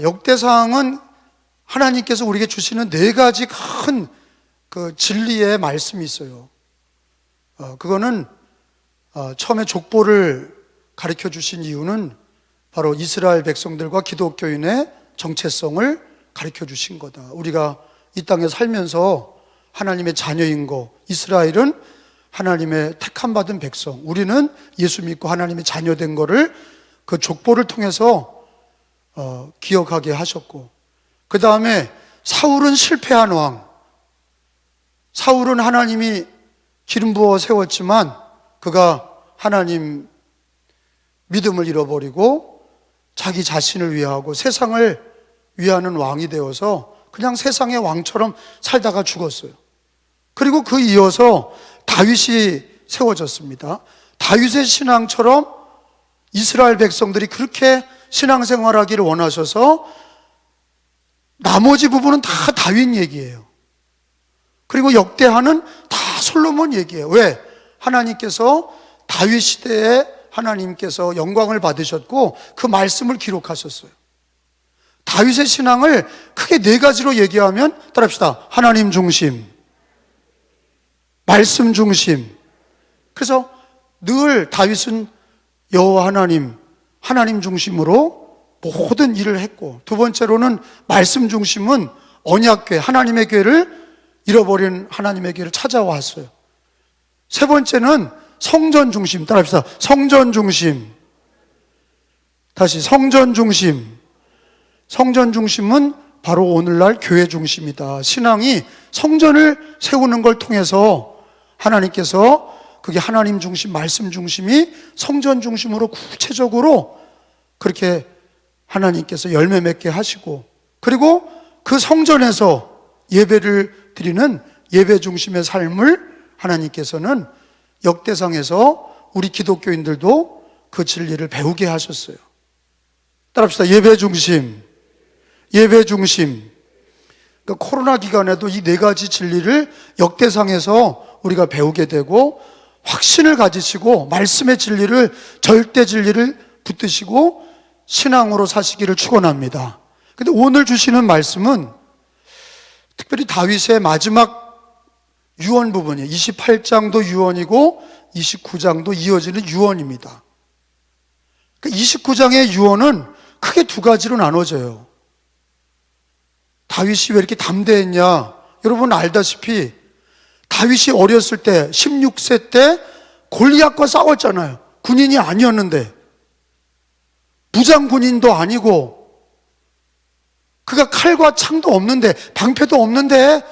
역대상은 하나님께서 우리에게 주시는 네 가지 큰 그 진리의 말씀이 있어요. 그거는 처음에 족보를 가르쳐 주신 이유는 바로 이스라엘 백성들과 기독교인의 정체성을 가르쳐 주신 거다. 우리가 이 땅에 살면서 하나님의 자녀인 거, 이스라엘은 하나님의 택함 받은 백성, 우리는 예수 믿고 하나님의 자녀된 거를 그 족보를 통해서 기억하게 하셨고, 그 다음에 사울은 실패한 왕, 사울은 하나님이 기름 부어 세웠지만 그가 하나님 믿음을 잃어버리고 자기 자신을 위하고 세상을 위하는 왕이 되어서 그냥 세상의 왕처럼 살다가 죽었어요. 그리고 그 이어서 다윗이 세워졌습니다. 다윗의 신앙처럼 이스라엘 백성들이 그렇게 신앙생활하기를 원하셔서 나머지 부분은 다 다윗 얘기예요. 그리고 역대하는 다 솔로몬 얘기예요. 왜? 하나님께서 다윗 시대에 하나님께서 영광을 받으셨고 그 말씀을 기록하셨어요. 다윗의 신앙을 크게 네 가지로 얘기하면 따라합시다. 하나님 중심, 말씀 중심. 그래서 늘 다윗은 여호와 하나님 중심으로 모든 일을 했고, 두 번째로는 말씀 중심은 언약궤, 하나님의 궤를 잃어버린 하나님의 궤를 찾아왔어요. 세 번째는 성전 중심, 따라합시다. 성전 중심. 다시 성전 중심. 성전 중심은 바로 오늘날 교회 중심이다. 신앙이 성전을 세우는 걸 통해서 하나님께서 그게 하나님 중심, 말씀 중심이 성전 중심으로 구체적으로 그렇게 하나님께서 열매 맺게 하시고, 그리고 그 성전에서 예배를 드리는 예배 중심의 삶을 하나님께서는 역대상에서 우리 기독교인들도 그 진리를 배우게 하셨어요. 따라합시다. 예배 중심, 예배 중심. 그러니까 코로나 기간에도 이 네 가지 진리를 역대상에서 우리가 배우게 되고 확신을 가지시고 말씀의 진리를, 절대 진리를 붙드시고 신앙으로 사시기를 축원합니다. 근데 오늘 주시는 말씀은 특별히 다윗의 마지막 유언 부분이에요. 28장도 유언이고 29장도 이어지는 유언입니다. 29장의 유언은 크게 두 가지로 나눠져요. 다윗이 왜 이렇게 담대했냐? 여러분 알다시피 다윗이 어렸을 때 16세 때 골리앗과 싸웠잖아요. 군인이 아니었는데, 무장 군인도 아니고, 그가 칼과 창도 없는데, 방패도 없는데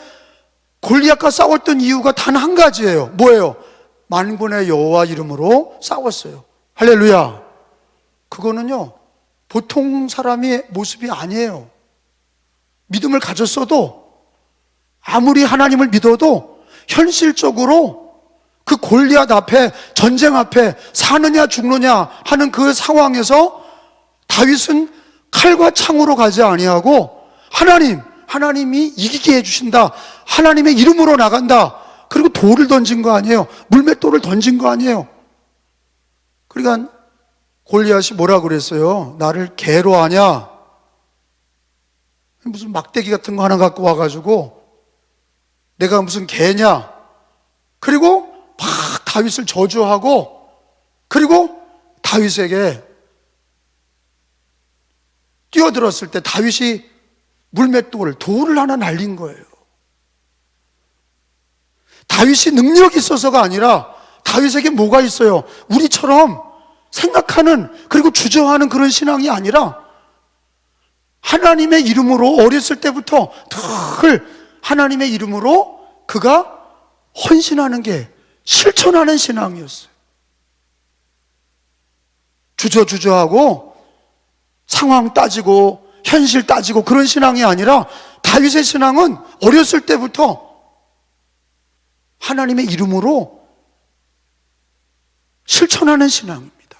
골리앗과 싸웠던 이유가 단 한 가지예요. 뭐예요? 만군의 여호와 이름으로 싸웠어요. 할렐루야. 그거는요 보통 사람의 모습이 아니에요. 믿음을 가졌어도, 아무리 하나님을 믿어도 현실적으로 그 골리앗 앞에, 전쟁 앞에 사느냐 죽느냐 하는 그 상황에서 다윗은 칼과 창으로 가지 아니하고 하나님이 이기게 해주신다, 하나님의 이름으로 나간다, 그리고 돌을 던진 거 아니에요. 물맷돌을 던진 거 아니에요. 그러니까 골리앗이 뭐라 그랬어요? 나를 개로 하냐? 무슨 막대기 같은 거 하나 갖고 와가지고 내가 무슨 개냐? 그리고 막 다윗을 저주하고, 그리고 다윗에게 뛰어들었을 때 다윗이 돌을 하나 날린 거예요. 다윗이 능력이 있어서가 아니라 다윗에게 뭐가 있어요? 우리처럼 생각하는, 그리고 주저하는 그런 신앙이 아니라 하나님의 이름으로 어렸을 때부터 늘 하나님의 이름으로 그가 헌신하는 게, 실천하는 신앙이었어요. 주저하고 상황 따지고 현실 따지고 그런 신앙이 아니라 다윗의 신앙은 어렸을 때부터 하나님의 이름으로 실천하는 신앙입니다.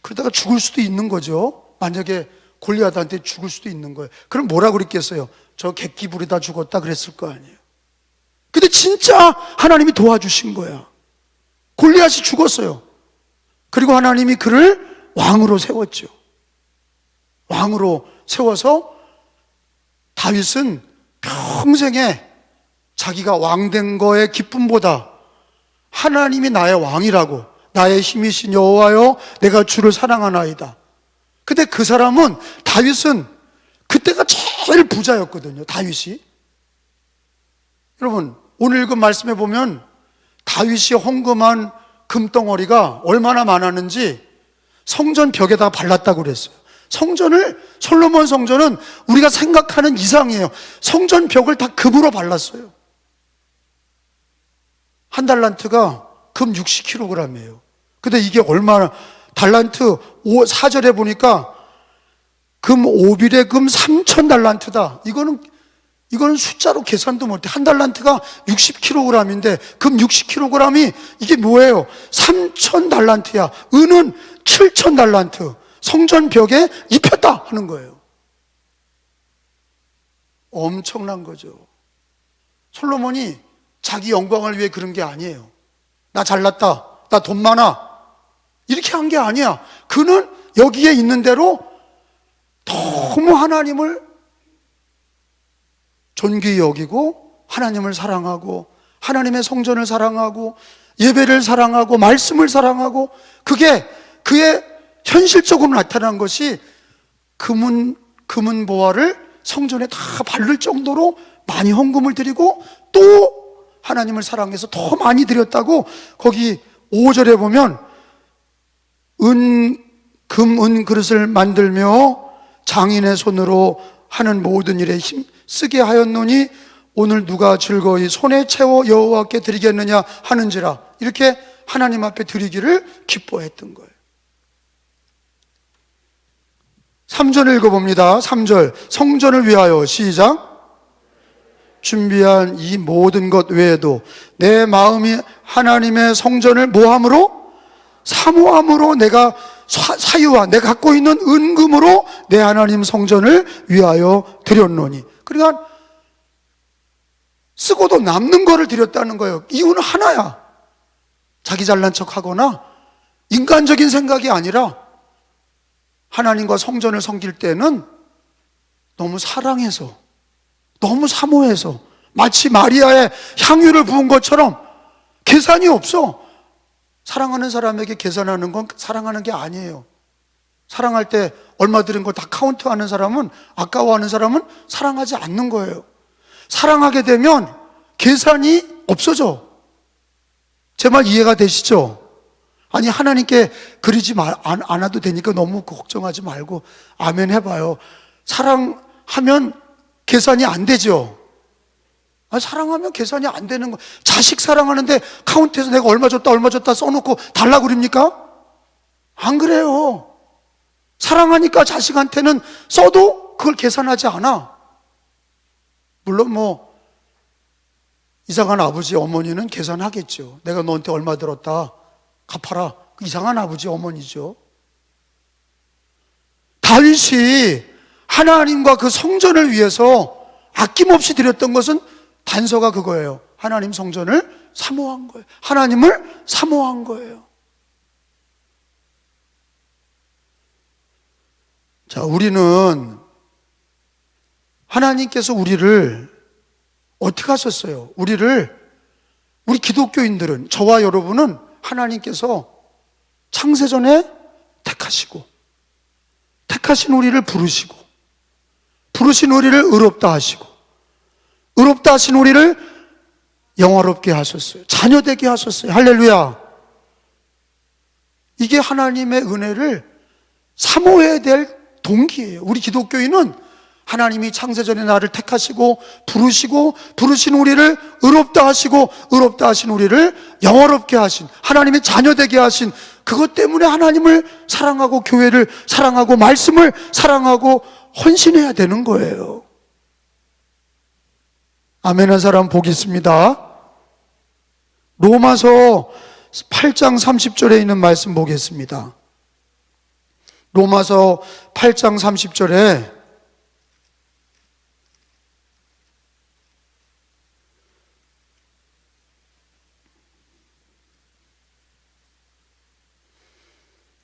그러다가 죽을 수도 있는 거죠. 만약에 골리앗한테 죽을 수도 있는 거예요. 그럼 뭐라 그랬겠어요? 저 객기 부리다 죽었다 그랬을 거 아니에요. 근데 진짜 하나님이 도와주신 거야. 골리앗이 죽었어요. 그리고 하나님이 그를 왕으로 세웠죠. 왕으로 세워서 다윗은 평생에 자기가 왕된 거의 기쁨보다 하나님이 나의 왕이라고, 나의 힘이신 여호와여 내가 주를 사랑하나이다. 근데 그 사람은, 다윗은 그때가 제일 부자였거든요. 다윗이. 여러분, 오늘 읽은 말씀에 보면 다윗이 헌금한 금덩어리가 얼마나 많았는지 성전 벽에다 발랐다고 그랬어요. 솔로몬 성전은 우리가 생각하는 이상이에요. 성전 벽을 다 금으로 발랐어요. 한 달란트가 금 60kg이에요. 근데 이게 얼마나, 달란트 4절에 보니까 금 5빌에 금 3,000달란트다. 이거는 숫자로 계산도 못해. 한 달란트가 60kg인데 금 60kg이 이게 뭐예요? 3,000달란트야. 은은 7,000달란트. 성전 벽에 입혔다 하는 거예요. 엄청난 거죠. 솔로몬이 자기 영광을 위해 그런 게 아니에요. 나 잘났다, 나 돈 많아, 이렇게 한 게 아니야. 그는 여기에 있는 대로 너무 하나님을 존귀히 여기고, 하나님을 사랑하고, 하나님의 성전을 사랑하고, 예배를 사랑하고, 말씀을 사랑하고, 그게 그의 현실적으로 나타난 것이 금은 보화를 성전에 다 바를 정도로 많이 헌금을 드리고, 또 하나님을 사랑해서 더 많이 드렸다고. 거기 5절에 보면 은 그릇을 만들며 장인의 손으로 하는 모든 일에 힘 쓰게 하였노니 오늘 누가 즐거이 손에 채워 여호와께 드리겠느냐 하는지라. 이렇게 하나님 앞에 드리기를 기뻐했던 거예요. 3절 읽어봅니다. 3절, 성전을 위하여, 시작. 준비한 이 모든 것 외에도 내 마음이 하나님의 성전을 뭐함으로? 사모함으로 내가 사유와 내가 갖고 있는 은금으로 내 하나님 성전을 위하여 드렸노니. 그러니까 쓰고도 남는 거를 드렸다는 거예요. 이유는 하나야. 자기 잘난 척하거나 인간적인 생각이 아니라 하나님과 성전을 섬길 때는 너무 사랑해서, 너무 사모해서, 마치 마리아의 향유를 부은 것처럼 계산이 없어. 사랑하는 사람에게 계산하는 건 사랑하는 게 아니에요. 사랑할 때 얼마 들은 걸 다 카운트하는 사람은, 아까워하는 사람은 사랑하지 않는 거예요. 사랑하게 되면 계산이 없어져. 제 말 이해가 되시죠? 아니, 하나님께 그러지 않아도 되니까 너무 걱정하지 말고 아멘 해봐요. 사랑하면 계산이 안 되죠. 사랑하면 계산이 안 되는 거. 자식 사랑하는데 카운트해서 내가 얼마 줬다 써놓고 달라고 그럽니까? 안 그래요. 사랑하니까 자식한테는 써도 그걸 계산하지 않아. 물론 이상한 아버지 어머니는 계산하겠죠. 내가 너한테 얼마 들었다, 갚아라. 이상한 아버지 어머니죠. 다윗이 하나님과 그 성전을 위해서 아낌없이 드렸던 것은 단서가 그거예요. 하나님 성전을 사모한 거예요. 하나님을 사모한 거예요. 자, 우리는 하나님께서 우리를 어떻게 하셨어요? 우리 기독교인들은, 저와 여러분은 하나님께서 창세전에 택하신 우리를 부르신 우리를 의롭다 하시고, 의롭다 하신 우리를 영화롭게 하셨어요. 자녀되게 하셨어요. 할렐루야. 이게 하나님의 은혜를 사모해야 될 동기예요. 우리 기독교인은 하나님이 창세전에 나를 택하시고 부르신 우리를 의롭다 하시고, 의롭다 하신 우리를 영화롭게 하신, 하나님의 자녀되게 하신, 그것 때문에 하나님을 사랑하고 교회를 사랑하고 말씀을 사랑하고 헌신해야 되는 거예요. 아멘 한 사람 복 있습니다. 로마서 8장 30절에 있는 말씀 보겠습니다. 로마서 8장 30절에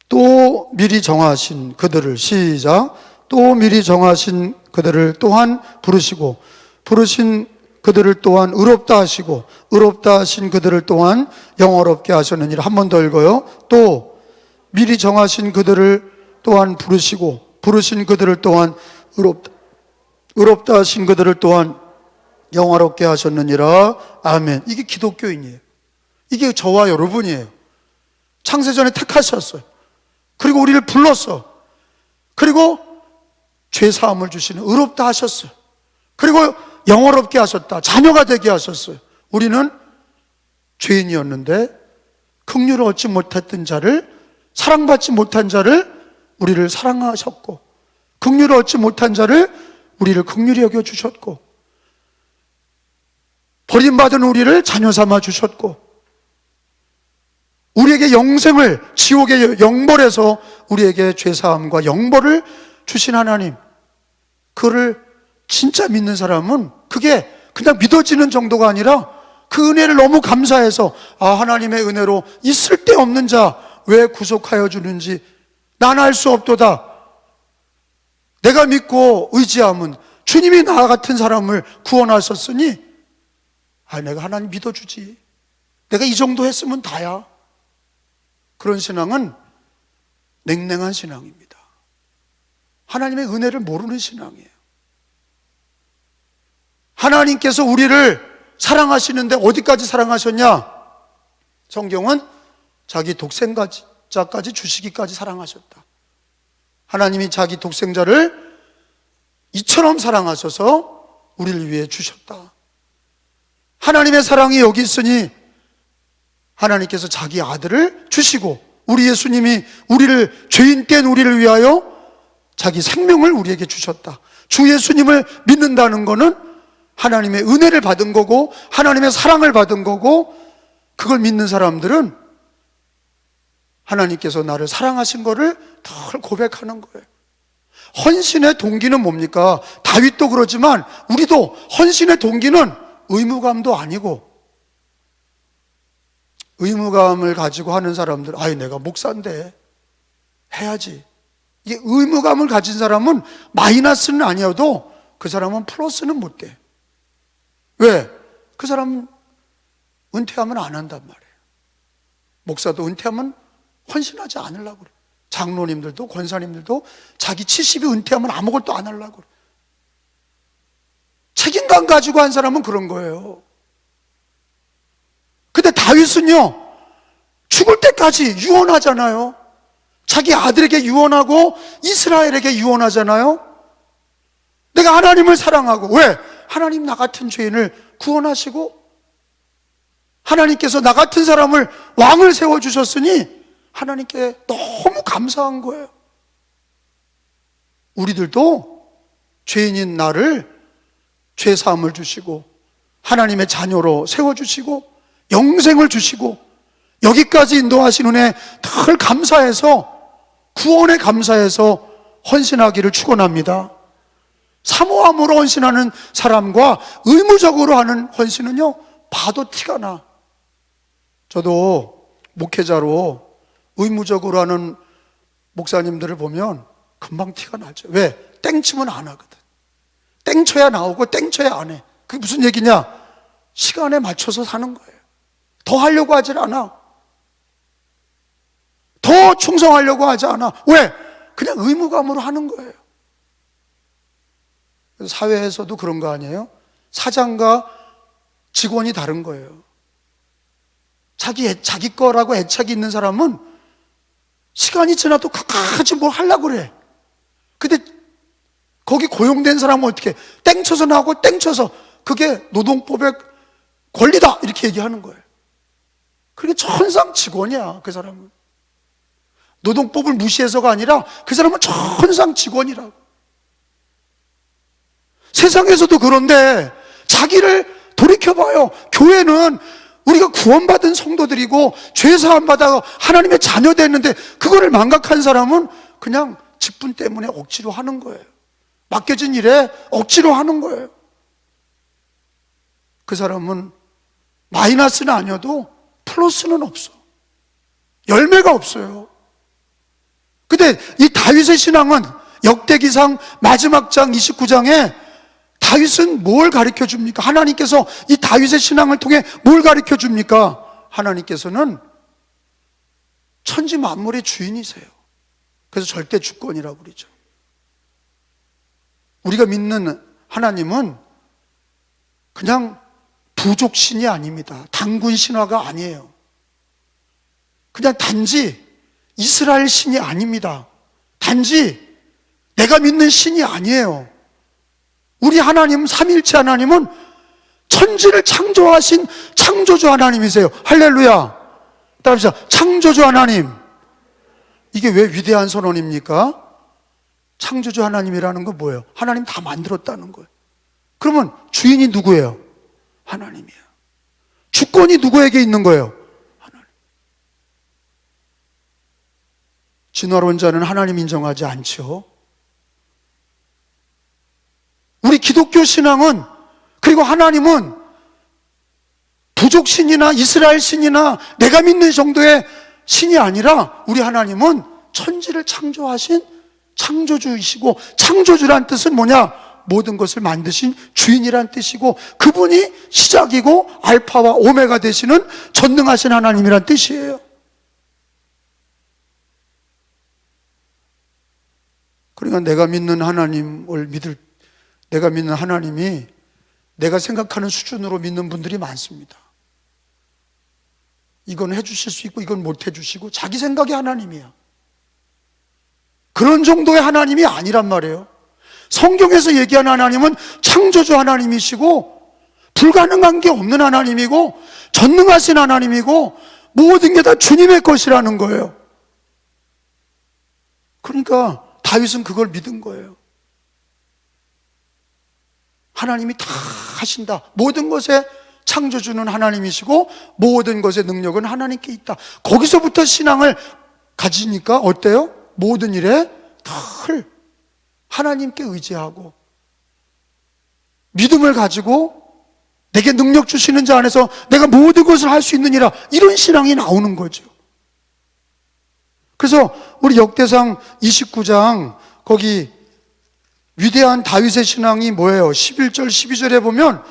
또 미리 정하신 그들을, 시작. 또 미리 정하신 그들을 또한 부르시고 부르신 그들을 또한 의롭다 하시고 의롭다 하신 그들을 또한 영화롭게 하셨느니라. 한 번 더 읽어요. 또 미리 정하신 그들을 또한 부르시고 부르신 그들을 또한 의롭다 하신 그들을 또한 영화롭게 하셨느니라. 아멘. 이게 기독교인이에요. 이게 저와 여러분이에요. 창세전에 택하셨어요. 그리고 우리를 불렀어. 그리고 죄사함을 주시는 의롭다 하셨어요. 그리고 영화롭게 하셨다. 자녀가 되게 하셨어요. 우리는 죄인이었는데 긍휼을 얻지 못했던 자를, 사랑받지 못한 자를 우리를 사랑하셨고, 긍휼을 얻지 못한 자를 우리를 긍휼히 여겨주셨고, 버림받은 우리를 자녀 삼아 주셨고, 우리에게 영생을 지옥의 영벌에서 우리에게 죄사함과 영벌을 주신 하나님, 그를 진짜 믿는 사람은 그게 그냥 믿어지는 정도가 아니라 그 은혜를 너무 감사해서, 아, 하나님의 은혜로 이 쓸데없는 자 왜 구속하여 주는지 난 알 수 없도다. 내가 믿고 의지함은 주님이 나 같은 사람을 구원하셨으니, 아, 내가 하나님 믿어주지. 내가 이 정도 했으면 다야. 그런 신앙은 냉랭한 신앙입니다. 하나님의 은혜를 모르는 신앙이에요. 하나님께서 우리를 사랑하시는데 어디까지 사랑하셨냐? 성경은 자기 독생자까지 주시기까지 사랑하셨다. 하나님이 자기 독생자를 이처럼 사랑하셔서 우리를 위해 주셨다. 하나님의 사랑이 여기 있으니 하나님께서 자기 아들을 주시고, 우리 예수님이 우리를, 죄인 된 우리를 위하여 자기 생명을 우리에게 주셨다. 주 예수님을 믿는다는 것은 하나님의 은혜를 받은 거고 하나님의 사랑을 받은 거고, 그걸 믿는 사람들은 하나님께서 나를 사랑하신 거를 덜 고백하는 거예요. 헌신의 동기는 뭡니까? 다윗도 그러지만 우리도 헌신의 동기는 의무감도 아니고, 의무감을 가지고 하는 사람들, 아이 내가 목사인데 해야지, 이게 의무감을 가진 사람은 마이너스는 아니어도 그 사람은 플러스는 못 돼. 왜? 그 사람은 은퇴하면 안 한단 말이에요. 목사도 은퇴하면 헌신하지 않으려고 그래. 장로님들도 권사님들도 자기 70이 은퇴하면 아무것도 안 하려고 그래. 책임감 가지고 한 사람은 그런 거예요. 근데 다윗은요, 죽을 때까지 유언하잖아요. 자기 아들에게 유언하고 이스라엘에게 유언하잖아요. 내가 하나님을 사랑하고, 왜? 하나님 나 같은 죄인을 구원하시고 하나님께서 나 같은 사람을 왕을 세워주셨으니 하나님께 너무 감사한 거예요. 우리들도 죄인인 나를 죄사함을 주시고 하나님의 자녀로 세워주시고 영생을 주시고 여기까지 인도하신 은혜 늘 감사해서, 구원에 감사해서 헌신하기를 축원합니다. 사모함으로 헌신하는 사람과 의무적으로 하는 헌신은요, 봐도 티가 나. 저도 목회자로 의무적으로 하는 목사님들을 보면 금방 티가 나죠. 왜? 땡치면 안 하거든. 땡쳐야 나오고 땡쳐야 안 해. 그게 무슨 얘기냐? 시간에 맞춰서 사는 거예요. 더 하려고 하질 않아. 더 충성하려고 하지 않아. 왜? 그냥 의무감으로 하는 거예요. 사회에서도 그런 거 아니에요? 사장과 직원이 다른 거예요. 자기 거라고 애착이 있는 사람은 시간이 지나도 끝까지 뭘 하려고 그래. 근데 거기 고용된 사람은 어떻게 땡쳐서 나오고 땡쳐서, 그게 노동법의 권리다 이렇게 얘기하는 거예요. 그게 천상 직원이야. 그 사람은 노동법을 무시해서가 아니라 그 사람은 천상 직원이라고. 세상에서도 그런데 자기를 돌이켜봐요. 교회는 우리가 구원받은 성도들이고 죄사함 받아 하나님의 자녀 됐는데, 그거를 망각한 사람은 그냥 직분 때문에 억지로 하는 거예요. 맡겨진 일에 억지로 하는 거예요. 그 사람은 마이너스는 아니어도 플러스는 없어. 열매가 없어요. 근데 이 다윗의 신앙은 역대기상 마지막 장 29장에 다윗은 뭘 가르쳐 줍니까? 하나님께서 이 다윗의 신앙을 통해 뭘 가르쳐 줍니까? 하나님께서는 천지 만물의 주인이세요. 그래서 절대 주권이라고 그러죠. 우리가 믿는 하나님은 그냥 부족신이 아닙니다. 단군 신화가 아니에요. 그냥 단지 이스라엘 신이 아닙니다. 단지 내가 믿는 신이 아니에요. 우리 하나님, 삼위일체 하나님은 천지를 창조하신 창조주 하나님이세요. 할렐루야. 따라합시다. 창조주 하나님. 이게 왜 위대한 선언입니까? 창조주 하나님이라는 건 뭐예요? 하나님 다 만들었다는 거예요. 그러면 주인이 누구예요? 하나님이에요. 주권이 누구에게 있는 거예요? 하나님. 진화론자는 하나님 인정하지 않죠. 우리 기독교 신앙은, 그리고 하나님은 부족신이나 이스라엘 신이나 내가 믿는 정도의 신이 아니라 우리 하나님은 천지를 창조하신 창조주이시고, 창조주란 뜻은 뭐냐? 모든 것을 만드신 주인이란 뜻이고, 그분이 시작이고 알파와 오메가 되시는 전능하신 하나님이란 뜻이에요. 그러니까 내가 믿는 하나님이 내가 생각하는 수준으로 믿는 분들이 많습니다. 이건 해주실 수 있고 이건 못 해주시고 자기 생각이 하나님이야. 그런 정도의 하나님이 아니란 말이에요. 성경에서 얘기하는 하나님은 창조주 하나님이시고 불가능한 게 없는 하나님이고 전능하신 하나님이고 모든 게 다 주님의 것이라는 거예요. 그러니까 다윗은 그걸 믿은 거예요. 하나님이 다 하신다. 모든 것에 창조주는 하나님이시고 모든 것의 능력은 하나님께 있다. 거기서부터 신앙을 가지니까 어때요? 모든 일에 늘 하나님께 의지하고 믿음을 가지고 내게 능력 주시는 자 안에서 내가 모든 것을 할 수 있느니라, 이런 신앙이 나오는 거죠. 그래서 우리 역대상 29장 거기 위대한 다윗의 신앙이 뭐예요? 11절 12절에 보면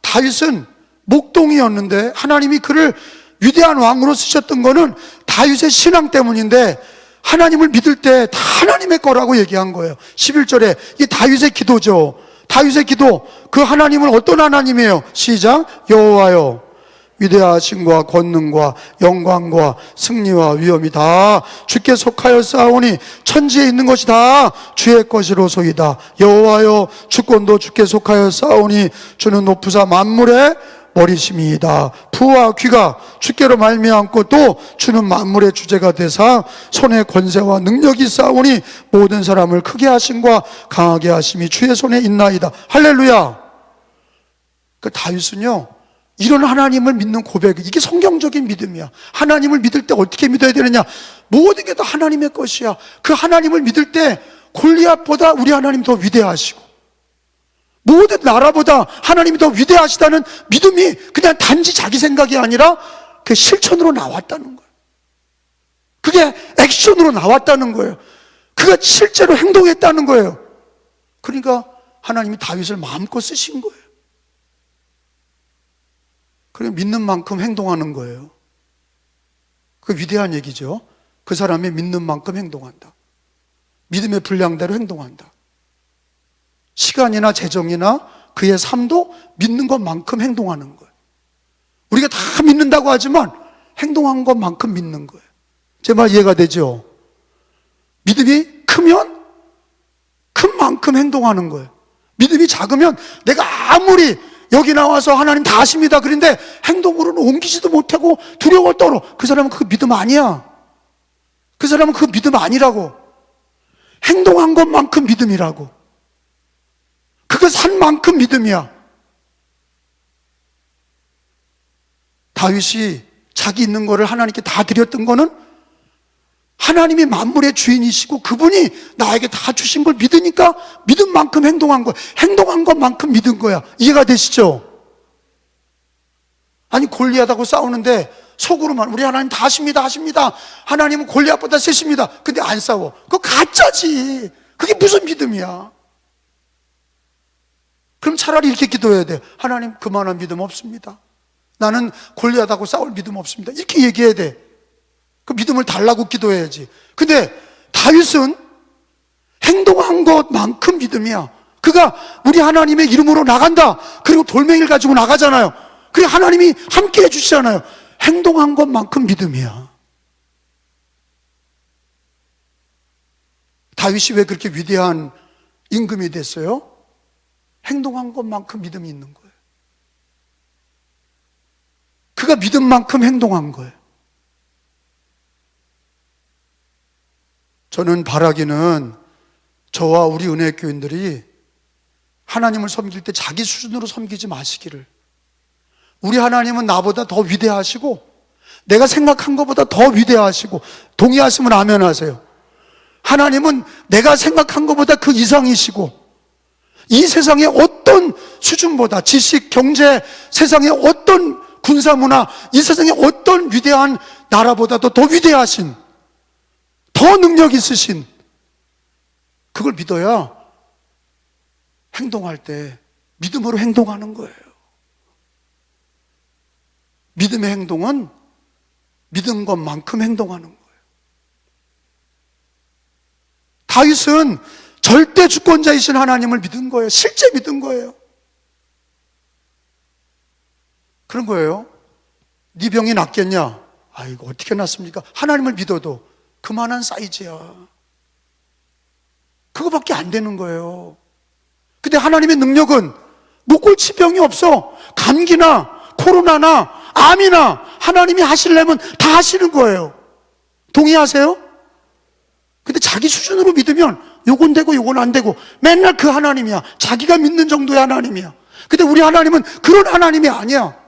다윗은 목동이었는데 하나님이 그를 위대한 왕으로 쓰셨던 거는 다윗의 신앙 때문인데, 하나님을 믿을 때 다 하나님의 거라고 얘기한 거예요. 11절에 이게 다윗의 기도죠. 다윗의 기도, 그 하나님은 어떤 하나님이에요? 시작. 여호와여, 위대하심과 권능과 영광과 승리와 위엄이 다 주께 속하여 싸우니 천지에 있는 것이 다 주의 것이로소이다. 여호와여, 주권도 주께 속하여 싸우니 주는 높으사 만물의 머리심이이다. 부와 귀가 주께로 말미암고 또 주는 만물의 주제가 되사 손에 권세와 능력이 싸우니 모든 사람을 크게 하심과 강하게 하심이 주의 손에 있나이다. 할렐루야. 그 다윗은요, 이런 하나님을 믿는 고백, 이게 성경적인 믿음이야. 하나님을 믿을 때 어떻게 믿어야 되느냐? 모든 게 다 하나님의 것이야. 그 하나님을 믿을 때 골리앗보다 우리 하나님 더 위대하시고 모든 나라보다 하나님이 더 위대하시다는 믿음이 그냥 단지 자기 생각이 아니라 그 실천으로 나왔다는 거예요. 그게 액션으로 나왔다는 거예요. 그가 실제로 행동했다는 거예요. 그러니까 하나님이 다윗을 마음껏 쓰신 거예요. 그래, 믿는 만큼 행동하는 거예요. 그 위대한 얘기죠. 그 사람이 믿는 만큼 행동한다. 믿음의 분량대로 행동한다. 시간이나 재정이나 그의 삶도 믿는 것만큼 행동하는 거예요. 우리가 다 믿는다고 하지만 행동한 것만큼 믿는 거예요. 제 말 이해가 되죠? 믿음이 크면 큰 만큼 행동하는 거예요. 믿음이 작으면 내가 아무리 여기 나와서 하나님 다 아십니다 그런데 행동으로는 옮기지도 못하고 두려워 떨어. 그 사람은 그 믿음 아니야. 그 사람은 그 믿음 아니라고. 행동한 것만큼 믿음이라고. 그거 산 만큼 믿음이야. 다윗이 자기 있는 거를 하나님께 다 드렸던 거는 하나님이 만물의 주인이시고 그분이 나에게 다 주신 걸 믿으니까 믿은 만큼 행동한 거야. 행동한 것만큼 믿은 거야. 이해가 되시죠? 아니, 골리앗하고 싸우는데 속으로만 우리 하나님 다 하십니다 하십니다. 하나님은 골리앗보다 세십니다. 근데 안 싸워. 그거 가짜지. 그게 무슨 믿음이야? 그럼 차라리 이렇게 기도해야 돼. 하나님, 그만한 믿음 없습니다. 나는 골리앗하고 싸울 믿음 없습니다. 이렇게 얘기해야 돼. 그 믿음을 달라고 기도해야지. 근데 다윗은 행동한 것만큼 믿음이야. 그가 우리 하나님의 이름으로 나간다. 그리고 돌멩이를 가지고 나가잖아요. 그리고 하나님이 함께 해주시잖아요. 행동한 것만큼 믿음이야. 다윗이 왜 그렇게 위대한 임금이 됐어요? 행동한 것만큼 믿음이 있는 거예요. 그가 믿음만큼 행동한 거예요. 저는 바라기는 저와 우리 은혜 교인들이 하나님을 섬길 때 자기 수준으로 섬기지 마시기를. 우리 하나님은 나보다 더 위대하시고 내가 생각한 것보다 더 위대하시고, 동의하시면 아멘 하세요. 하나님은 내가 생각한 것보다 그 이상이시고, 이 세상의 어떤 수준보다, 지식, 경제, 세상의 어떤 군사문화, 이 세상의 어떤 위대한 나라보다도 더 위대하신, 더 능력 있으신, 그걸 믿어야 행동할 때 믿음으로 행동하는 거예요. 믿음의 행동은 믿은 것만큼 행동하는 거예요. 다윗은 절대 주권자이신 하나님을 믿은 거예요. 실제 믿은 거예요. 그런 거예요. 네 병이 낫겠냐? 아이고, 어떻게 낫습니까? 하나님을 믿어도 그만한 사이즈야. 그거밖에 안 되는 거예요. 근데 하나님의 능력은 목골치 병이 없어. 감기나 코로나나 암이나 하나님이 하시려면 다 하시는 거예요. 동의하세요? 근데 자기 수준으로 믿으면 요건 되고 요건 안 되고 맨날 그 하나님이야. 자기가 믿는 정도의 하나님이야. 근데 우리 하나님은 그런 하나님이 아니야.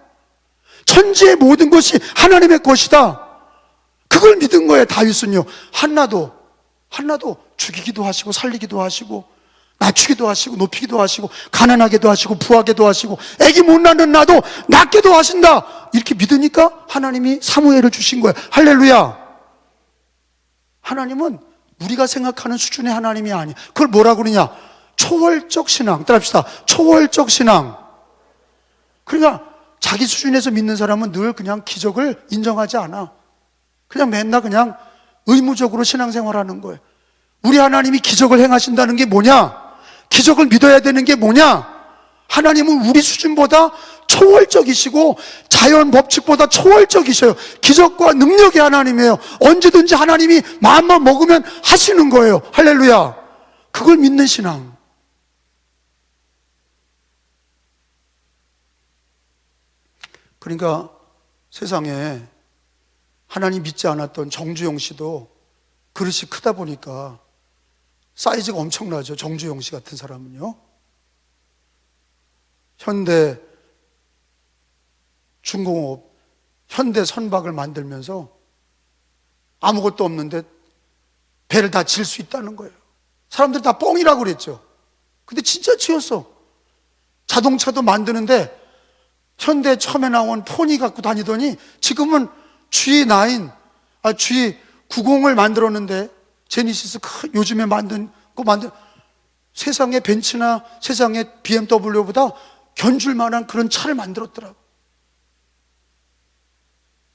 천지의 모든 것이 하나님의 것이다. 그걸 믿은 거예요. 다윗은요. 한나도 죽이기도 하시고 살리기도 하시고 낮추기도 하시고 높이기도 하시고 가난하게도 하시고 부하게도 하시고 애기 못 낳는 나도 낳게도 하신다. 이렇게 믿으니까 하나님이 사무엘을 주신 거예요. 할렐루야. 하나님은 우리가 생각하는 수준의 하나님이 아니에요. 그걸 뭐라 그러냐? 초월적 신앙. 따라합시다. 초월적 신앙. 그러니까 자기 수준에서 믿는 사람은 늘 그냥 기적을 인정하지 않아. 그냥 맨날 그냥 의무적으로 신앙생활하는 거예요. 우리 하나님이 기적을 행하신다는 게 뭐냐? 기적을 믿어야 되는 게 뭐냐? 하나님은 우리 수준보다 초월적이시고 자연 법칙보다 초월적이셔요. 기적과 능력의 하나님이에요. 언제든지 하나님이 마음만 먹으면 하시는 거예요. 할렐루야. 그걸 믿는 신앙. 그러니까 세상에 하나님 믿지 않았던 정주영 씨도 그릇이 크다 보니까 사이즈가 엄청나죠. 정주영 씨 같은 사람은요. 현대 중공업, 현대 선박을 만들면서 아무것도 없는데 배를 다 질 수 있다는 거예요. 사람들이 다 뻥이라고 그랬죠. 근데 진짜 지었어. 자동차도 만드는데 현대 처음에 나온 포니 갖고 다니더니 지금은 G90을 만들었는데 제니시스 요즘에 만든 세상의 벤츠나 세상의 BMW보다 견줄 만한 그런 차를 만들었더라고.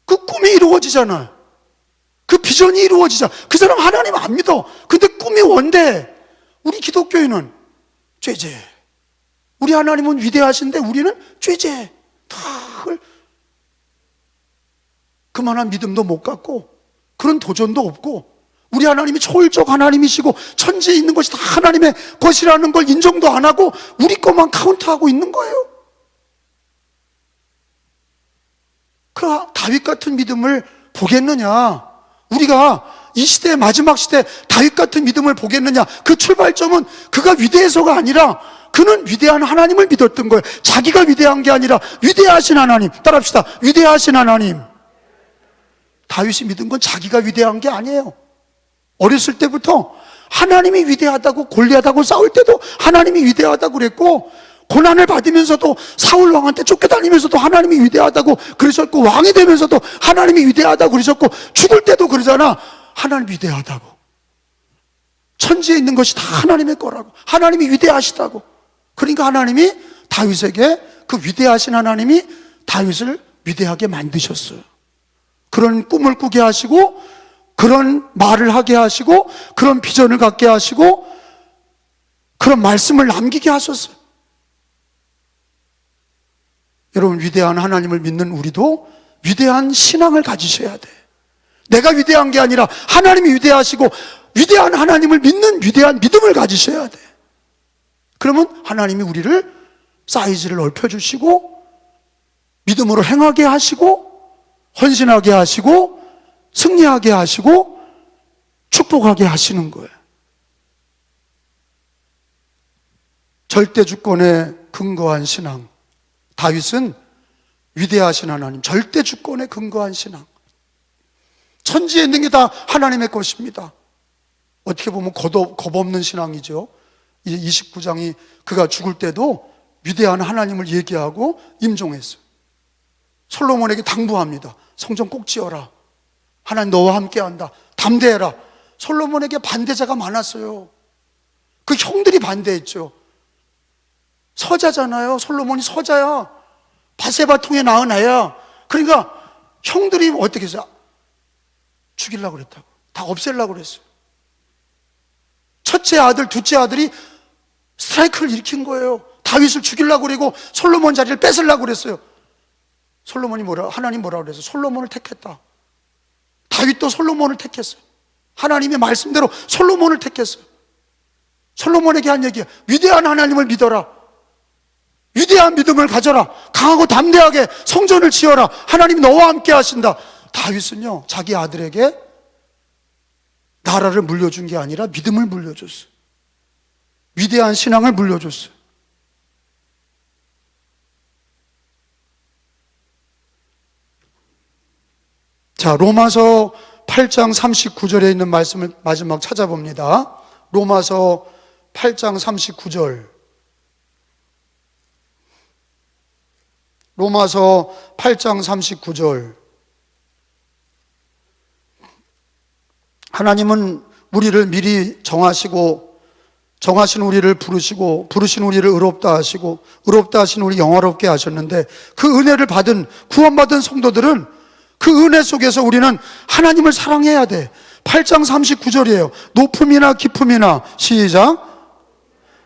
그 꿈이 이루어지잖아요. 그 비전이 이루어지잖아. 그 사람 하나님 안 믿어. 근데 꿈이 원대. 우리 기독교인은 죄죄. 우리 하나님은 위대하신데 우리는 죄죄. 다 그만한 믿음도 못 갖고 그런 도전도 없고, 우리 하나님이 초월적 하나님이시고 천지에 있는 것이 다 하나님의 것이라는 걸 인정도 안 하고 우리 것만 카운트하고 있는 거예요. 그 다윗 같은 믿음을 보겠느냐? 우리가 이 시대의 마지막 시대 다윗 같은 믿음을 보겠느냐? 그 출발점은 그가 위대해서가 아니라 그는 위대한 하나님을 믿었던 거예요. 자기가 위대한 게 아니라 위대하신 하나님. 따라합시다. 위대하신 하나님. 다윗이 믿은 건 자기가 위대한 게 아니에요. 어렸을 때부터 하나님이 위대하다고, 골리앗하고 싸울 때도 하나님이 위대하다고 그랬고, 고난을 받으면서도 사울 왕한테 쫓겨다니면서도 하나님이 위대하다고 그러셨고, 왕이 되면서도 하나님이 위대하다고 그러셨고, 죽을 때도 그러잖아. 하나님 위대하다고. 천지에 있는 것이 다 하나님의 거라고. 하나님이 위대하시다고. 그러니까 하나님이 다윗에게, 그 위대하신 하나님이 다윗을 위대하게 만드셨어요. 그런 꿈을 꾸게 하시고, 그런 말을 하게 하시고, 그런 비전을 갖게 하시고, 그런 말씀을 남기게 하셨어요. 여러분, 위대한 하나님을 믿는 우리도 위대한 신앙을 가지셔야 돼. 내가 위대한 게 아니라 하나님이 위대하시고 위대한 하나님을 믿는 위대한 믿음을 가지셔야 돼. 그러면 하나님이 우리를 사이즈를 넓혀주시고 믿음으로 행하게 하시고 헌신하게 하시고 승리하게 하시고 축복하게 하시는 거예요. 절대 주권에 근거한 신앙. 다윗은 위대하신 하나님, 절대 주권에 근거한 신앙. 천지에 있는 게 다 하나님의 것입니다. 어떻게 보면 겁없는 신앙이죠. 이제 29장이 그가 죽을 때도 위대한 하나님을 얘기하고 임종했어요. 솔로몬에게 당부합니다. 성전 꼭 지어라. 하나님 너와 함께한다. 담대해라. 솔로몬에게 반대자가 많았어요. 그 형들이 반대했죠. 서자잖아요. 솔로몬이 서자야. 바세바 통에 낳은 애야. 그러니까 형들이 어떻게 했어요? 죽이려고 그랬다고. 다 없애려고 그랬어요. 첫째 아들, 둘째 아들이 스트라이크를 일으킨 거예요. 다윗을 죽이려고 그러고 솔로몬 자리를 뺏으려고 그랬어요. 하나님 뭐라 그랬어요? 솔로몬을 택했다. 다윗도 솔로몬을 택했어요. 하나님의 말씀대로 솔로몬을 택했어요. 솔로몬에게 한 얘기야. 위대한 하나님을 믿어라. 위대한 믿음을 가져라. 강하고 담대하게 성전을 지어라. 하나님이 너와 함께 하신다. 다윗은요, 자기 아들에게 나라를 물려준 게 아니라 믿음을 물려줬어요. 위대한 신앙을 물려줬어요. 자, 로마서 8장 39절에 있는 말씀을 마지막 찾아봅니다. 로마서 8장 39절. 로마서 8장 39절. 하나님은 우리를 미리 정하신 우리를 부르시고 부르신 우리를 의롭다 하시고 의롭다 하신 우리 영화롭게 하셨는데, 그 은혜를 받은 구원받은 성도들은 그 은혜 속에서 우리는 하나님을 사랑해야 돼. 8장 39절이에요. 높음이나 깊음이나, 시작,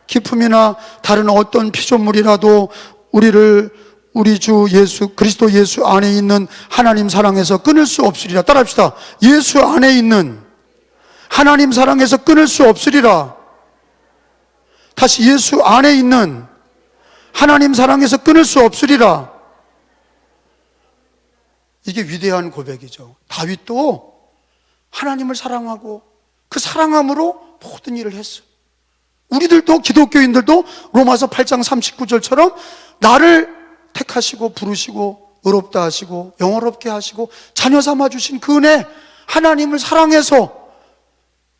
깊음이나 다른 어떤 피조물이라도 우리 주 예수 그리스도 예수 안에 있는 하나님 사랑에서 끊을 수 없으리라. 따라합시다. 예수 안에 있는 하나님 사랑에서 끊을 수 없으리라. 다시, 예수 안에 있는 하나님 사랑에서 끊을 수 없으리라. 이게 위대한 고백이죠. 다윗도 하나님을 사랑하고 그 사랑함으로 모든 일을 했어요. 우리들도, 기독교인들도 로마서 8장 39절처럼 나를 택하시고 부르시고 의롭다 하시고 영화롭게 하시고 자녀 삼아 주신 그 은혜, 하나님을 사랑해서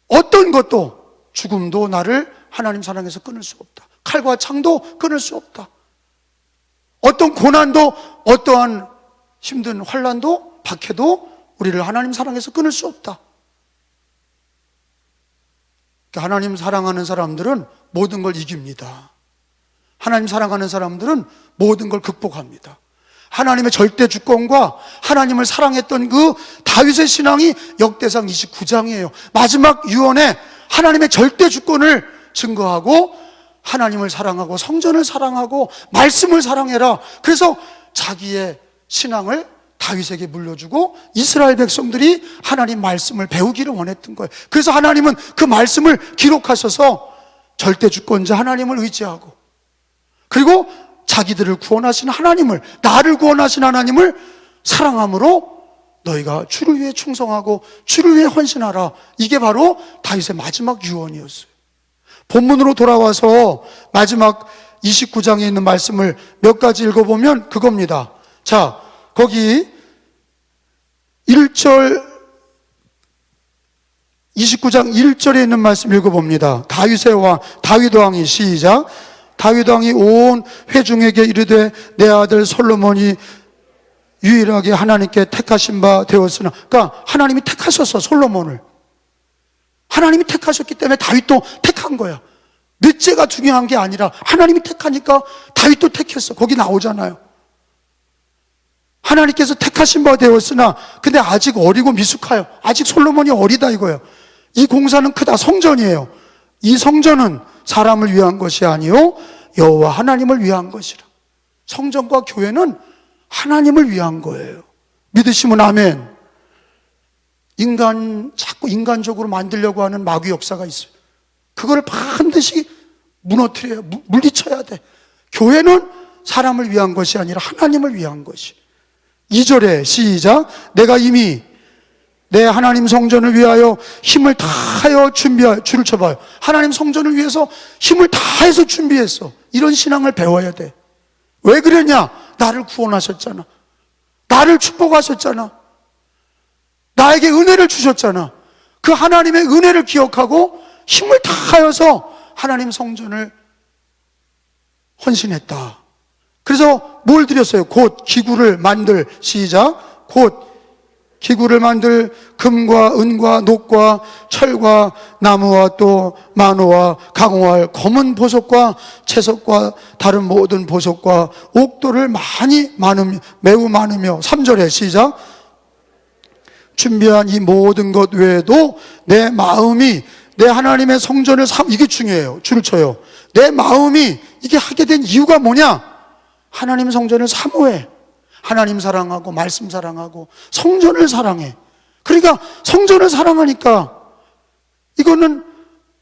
어떤 것도, 죽음도 나를 하나님 사랑해서 끊을 수 없다. 칼과 창도 끊을 수 없다. 어떤 고난도, 어떠한 힘든 환난도, 박해도 우리를 하나님 사랑해서 끊을 수 없다. 하나님 사랑하는 사람들은 모든 걸 이깁니다. 하나님 사랑하는 사람들은 모든 걸 극복합니다. 하나님의 절대 주권과 하나님을 사랑했던 그 다윗의 신앙이 역대상 29장이에요. 마지막 유언에 하나님의 절대 주권을 증거하고 하나님을 사랑하고 성전을 사랑하고 말씀을 사랑해라. 그래서 자기의 신앙을 다윗에게 물려주고 이스라엘 백성들이 하나님 말씀을 배우기를 원했던 거예요. 그래서 하나님은 그 말씀을 기록하셔서 절대 주권자 하나님을 의지하고, 그리고 자기들을 구원하신 하나님을, 나를 구원하신 하나님을 사랑함으로 너희가 주를 위해 충성하고 주를 위해 헌신하라. 이게 바로 다윗의 마지막 유언이었어요. 본문으로 돌아와서 마지막 29장에 있는 말씀을 몇 가지 읽어보면 그겁니다. 자, 거기 1절, 29장 1절에 있는 말씀 읽어봅니다. 다윗 왕이, 시작, 다윗 왕이 온 회중에게 이르되 내 아들 솔로몬이 유일하게 하나님께 택하신 바 되었으나, 그러니까 하나님이 택하셨어, 솔로몬을. 하나님이 택하셨기 때문에 다윗도 택한 거야. 넷째가 중요한 게 아니라 하나님이 택하니까 다윗도 택했어. 거기 나오잖아요. 하나님께서 택하신 바 되었으나 근데 아직 어리고 미숙하여. 아직 솔로몬이 어리다 이거예요. 이 공사는 크다. 성전이에요. 이 성전은 사람을 위한 것이 아니요 여호와 하나님을 위한 것이라. 성전과 교회는 하나님을 위한 거예요. 믿으시면 아멘. 자꾸 인간적으로 만들려고 하는 마귀 역사가 있어요. 그걸 반드시 무너뜨려야, 물리쳐야 돼. 교회는 사람을 위한 것이 아니라 하나님을 위한 것이. 2절에 시작. 내가 이미 내 하나님 성전을 위하여 힘을 다하여 준비하여. 줄을 쳐봐요. 하나님 성전을 위해서 힘을 다해서 준비했어. 이런 신앙을 배워야 돼. 왜 그랬냐? 나를 구원하셨잖아. 나를 축복하셨잖아. 나에게 은혜를 주셨잖아. 그 하나님의 은혜를 기억하고 힘을 다하여서 하나님 성전을 헌신했다. 그래서 뭘 드렸어요? 곧 기구를 만들. 시작. 곧 기구를 만들 금과 은과 녹과 철과 나무와 또 만호와 강호할 검은 보석과 채석과 다른 모든 보석과 옥도를 매우 많으며 3절에 시작. 준비한 이 모든 것 외에도 내 마음이 내 하나님의 성전을 이게 중요해요. 줄을 쳐요. 내 마음이 이게 하게 된 이유가 뭐냐? 하나님 성전을 사모해. 하나님 사랑하고 말씀 사랑하고 성전을 사랑해. 그러니까 성전을 사랑하니까 이거는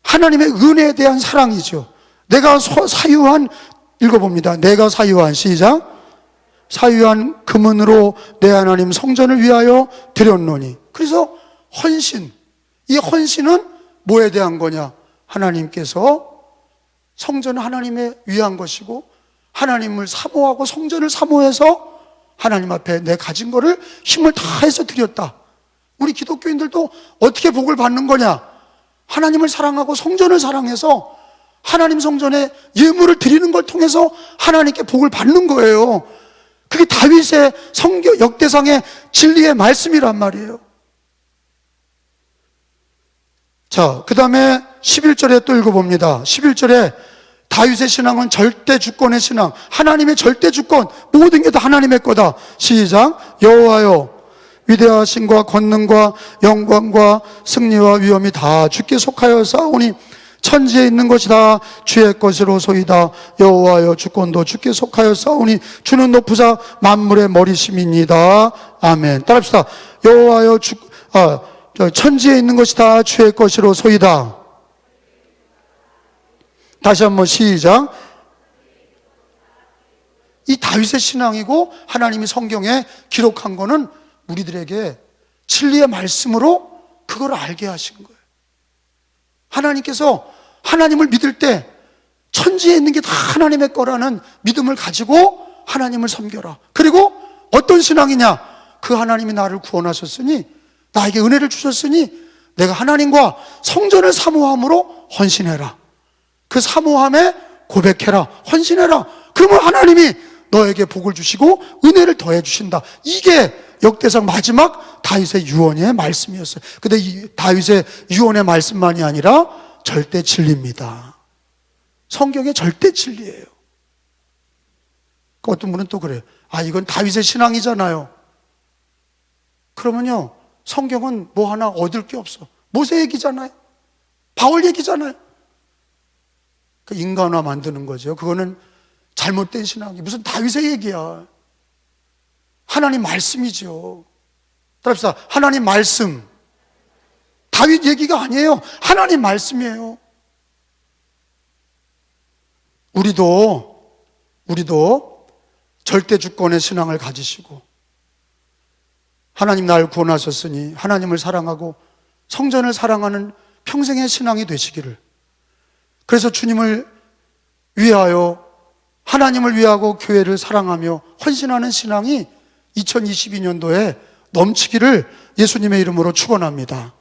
하나님의 은혜에 대한 사랑이죠. 내가 사유한, 읽어봅니다. 내가 사유한, 시작. 사유한 금은으로 내 하나님 성전을 위하여 드렸노니. 그래서 헌신, 이 헌신은 뭐에 대한 거냐? 하나님께서 성전은 하나님의 위한 것이고 하나님을 사모하고 성전을 사모해서 하나님 앞에 내 가진 거를 힘을 다해서 드렸다. 우리 기독교인들도 어떻게 복을 받는 거냐? 하나님을 사랑하고 성전을 사랑해서 하나님 성전에 예물을 드리는 걸 통해서 하나님께 복을 받는 거예요. 그게 다윗의 역대상의 진리의 말씀이란 말이에요. 자, 그 다음에 11절에 또 읽어봅니다. 11절에 다윗의 신앙은 절대 주권의 신앙, 하나님의 절대 주권, 모든 게 다 하나님의 거다. 시작. 여호와여, 위대하심과 권능과 영광과 승리와 위엄이 다 주께 속하여 싸우니 천지에 있는 것이 다 주의 것이로소이다. 여호와여, 주권도 주께 속하여 싸우니 주는 높으사 만물의 머리심이니이다. 아멘. 따라합시다. 여호와여, 천지에 있는 것이 다 주의 것이로소이다. 다시 한번 시작. 이 다윗의 신앙이고 하나님이 성경에 기록한 거는 우리들에게 진리의 말씀으로 그걸 알게 하신 거예요. 하나님께서 하나님을 믿을 때 천지에 있는 게 다 하나님의 거라는 믿음을 가지고 하나님을 섬겨라. 그리고 어떤 신앙이냐? 그 하나님이 나를 구원하셨으니, 나에게 은혜를 주셨으니 내가 하나님과 성전을 사모함으로 헌신해라. 그 사모함에 고백해라. 헌신해라. 그러면 하나님이 너에게 복을 주시고 은혜를 더해 주신다. 이게 역대상 마지막 다윗의 유언의 말씀이었어요. 근데 이 다윗의 유언의 말씀만이 아니라 절대 진리입니다. 성경의 절대 진리예요. 어떤 분은 또 그래요. 이건 다윗의 신앙이잖아요. 그러면요, 성경은 뭐 하나 얻을 게 없어. 모세 얘기잖아요. 바울 얘기잖아요. 그 인간화 만드는 거죠. 그거는 잘못된 신앙이 무슨 다윗의 얘기야. 하나님 말씀이죠. 따라합시다. 하나님 말씀. 다윗 얘기가 아니에요. 하나님 말씀이에요. 우리도 절대 주권의 신앙을 가지시고 하나님 나를 구원하셨으니 하나님을 사랑하고 성전을 사랑하는 평생의 신앙이 되시기를. 그래서 주님을 위하여, 하나님을 위하고 교회를 사랑하며 헌신하는 신앙이 2022년도에 넘치기를 예수님의 이름으로 축원합니다.